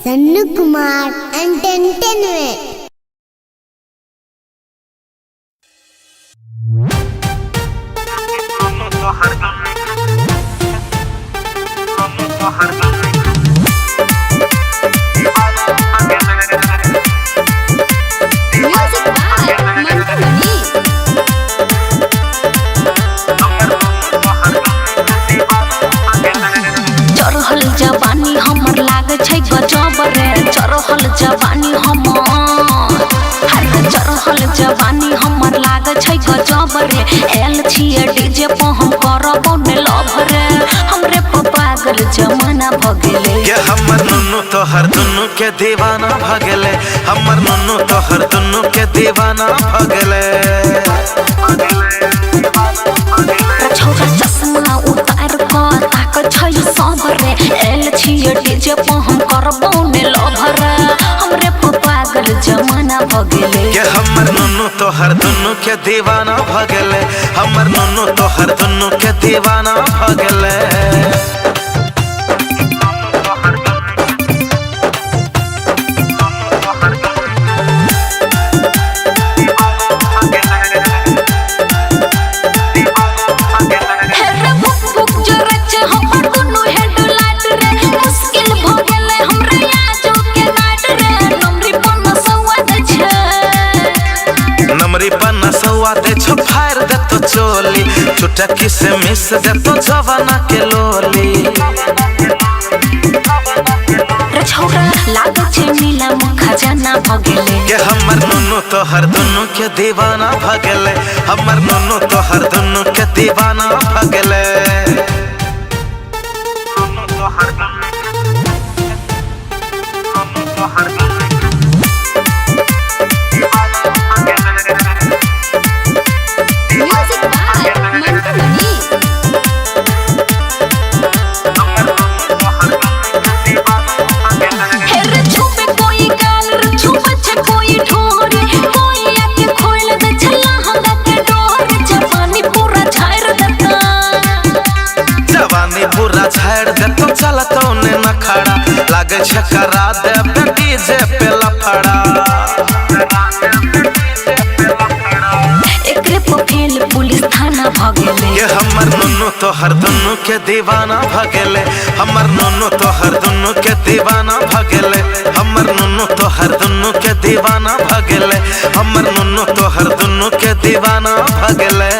Sannu Kumar entertainment. चढ़ल जवानी हमर लागे छै गजब रे, चढ़ल जवानी हमर चढ़ल जवानी हमर लागे छै गजब रे। एल छिए डीजे पर हम करबो ने लव रे, हमरे पर पागल जमाना भ गेले। ये हमर नुनु तोहर दुनु के दीवाना भ गेले, हमर नुनु तोहर दुनु के दीवाना भ गेले। छोरा चश्मा उतार क ताक छै सब रे, एल छिए डीजे पर हम करबो ने लव रे, हमरे पर पागल जमाना भ गेले। ये हमर नुनु तोहर दुनु के दीवाना भ गेले, हमर नुनु तोहर दुनु के दीवाना भ गेले। दे छो फायर दे तो चोली, चुटकी से मिस दे तो जवाना के लोली। छोरा लागे छे नीला खजाना भ गेले। के हमर नुनु तोहर दुनु के दीवाना भ गेले, हमर नुनु तोहर दुनु के दीवाना भ गेले। छाड़ दे तो चलतो ने न खड़ा, लागे छकरा दे डीजे पे लफड़ा। एकरे पे फेल पुलिस थाना भ गेले। ये हमर नुनु तोहर दुनु के दीवाना भ गेले, हमर नुनु तोहर दुनु के दीवाना भ गेले, हमर नुनु तोहर दुनु के दीवाना भ गेले, हमर नुनु तोहर दुनु के दीवाना भ गेले।